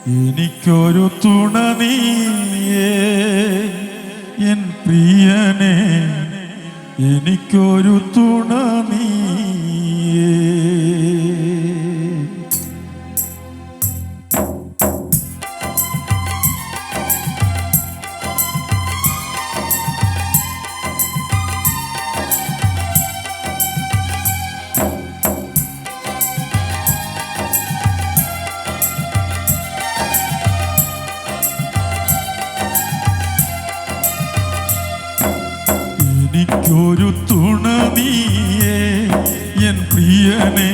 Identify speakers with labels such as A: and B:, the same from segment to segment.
A: എനിക്കൊരു തുണ നീയേ എൻ പ്രിയനെ, എനിക്കൊരു തുണ നീയേ. എനിക്കൊരു തുണ നീയേ എൻ പ്രിയനെ,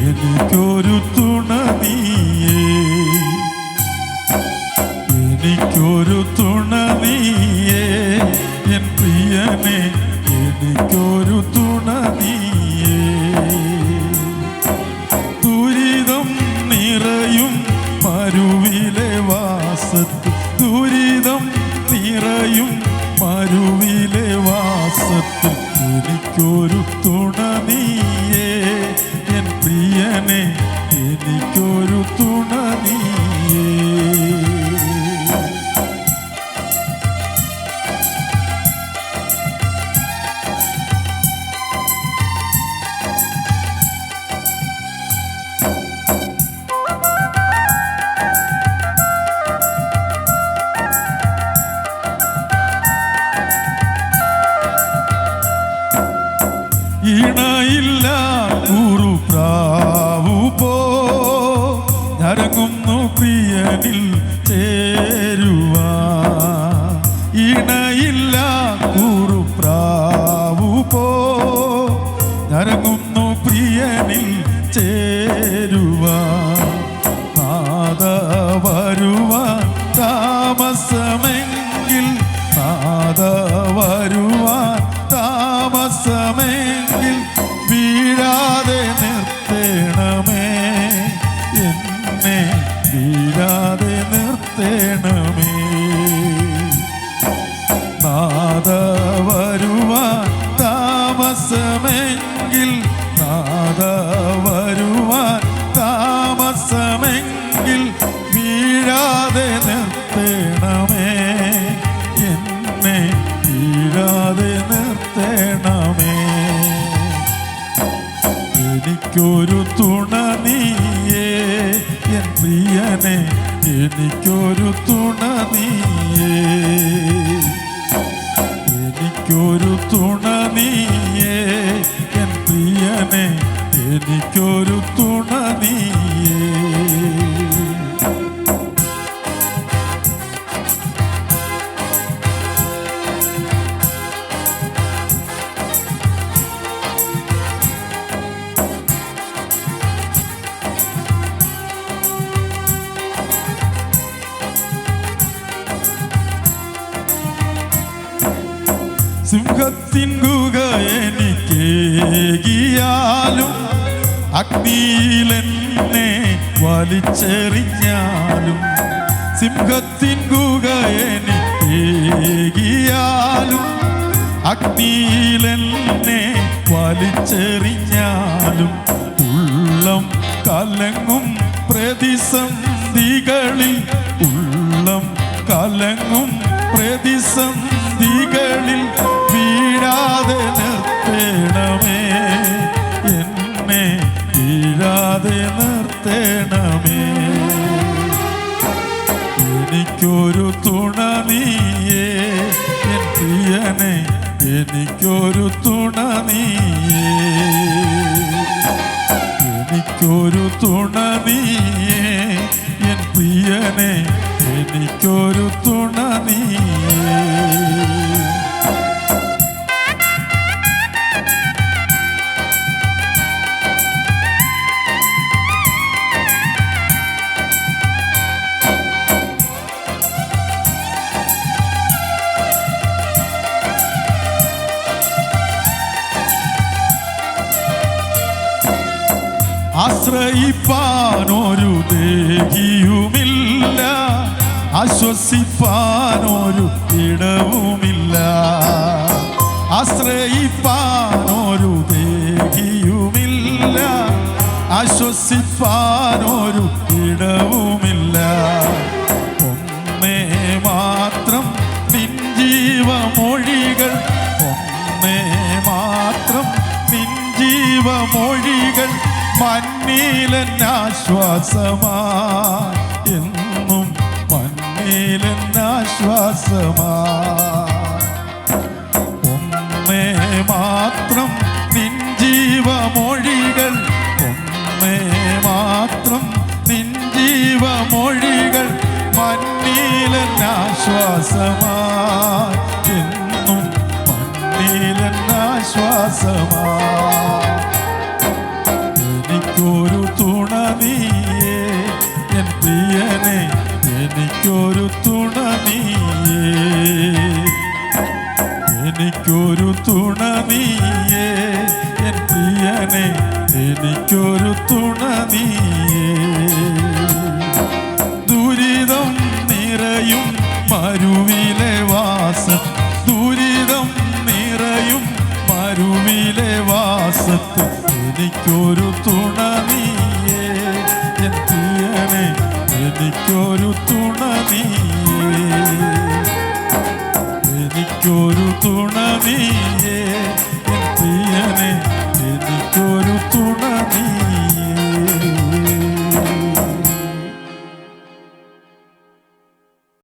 A: എനിക്കൊരു തുണ നീയേ, എനിക്കൊരു തുണ നീയേ എൻ പ്രിയനെ, എനിക്കൊരു തുണ നീയേ. ദുരിതം നിറയും മരുവിലെ വാസത്തിൽ, ദുരിതം നിറയും മരുവിലെ വാസത്തിൽ, എനിക്കൊരു തുണ നീയേ എൻ പ്രിയനെ, എനിക്കൊരു തുണ നീയേ. ഇണയില്ല കുറുപ്രാവു പോ ഞരങ്ങുന്നു പ്രിയനിൽ ചേരുവാ, ഇണയില്ല കുറുപ്രാവു പോ ഞരങ്ങുന്നു പ്രിയനിൽ ചേരുവാ. നാദ വരുവാൻ താമസമെങ്കിൽ, നാദ വരുവാൻ താമസമെങ്കിൽ വീഴാതെ നിർത്തേണമേ എന്നെ, വീഴാതെ നിർത്തേണമേ. നാദ വരുവാൻ താമസമെങ്കിൽ, നാദ വരുവാൻ താമസമെങ്കിൽ വീഴാതെ നിർത്തേണമേ എന്നെ, വീഴാതെ നിർത്തേണമേ. എനിക്കൊരു തുണ നീയേ എൻ പ്രിയനെ, എനിക്കൊരു തുണ നീയേ, എനിക്കൊരു തുണ നീയേ എൻ പ്രിയനെ, എനിക്കൊരു തുണ നീയേ. സിംഹത്തിൻ ഗുഹ എനിക്കേകിയാലും, അഗ്നിയിലെന്നെ വലിച്ചെറിഞ്ഞാലും, സിംഹത്തിൻ ഗുഹ എനിക്കേകിയാലും, അഗ്നിയിലെന്നെ വലിച്ചെറിഞ്ഞാലും, ഉള്ളം കലങ്ങും പ്രതിസന്ധികളിൽ, ഉള്ളം കലങ്ങും പ്രതിസന്ധികളിൽ വീഴാതെ നിർത്തേണമേ എന്നെ, വീഴാതെ നിർത്തേണമേ. എനിക്കൊരു തുണ നീയേ എൻ പ്രിയനെ, എനിക്കൊരു തുണ നീയേ, എനിക്കൊരു തുണ നീയേ എൻ പ്രിയനെ, എനിക്കൊരു തുണ നീയേ. ആശ്രയിപ്പാനൊരു ദേഹിയുമില്ല, ആശ്വസിപ്പാനൊരു ഇടവുമില്ല, ആശ്രയിപ്പാനൊരു ദേഹിയുമില്ല, ആശ്വസിപ്പാനൊരു ഇടവുമില്ല. ആശ്വാസമായി എന്നും മണ്ണിലെന്നാശ്വാസമായി ഒന്നേ മാത്രം നിൻ ജീവമൊഴികൾ ഒന്നേ മാത്രം നിൻ ജീവമൊഴികൾ മണ്ണിലെന്നാശ്വാസമായി എന്നും മണ്ണിലെന്നാശ്വാസമായി എനിക്കൊരു തുണ നീയേ എൻ പ്രിയനെ എനിക്കൊരു തുണ നീയേ എനിക്കൊരു തുണ നീയേ എൻ പ്രിയനെ എനിക്കൊരു തുണ നീയേ ദുരിതം നിറയും മരുവിലെ വാസം ദുരിതം നിറയും മരുവിലെ വാസത്തിൽ എനിക്കൊരു തുണ നീയേ എൻ പ്രിയനെ എനിക്കൊരു തുണ നീയേ എനിക്കൊരു തുണ നീയേ എൻ പ്രിയനെ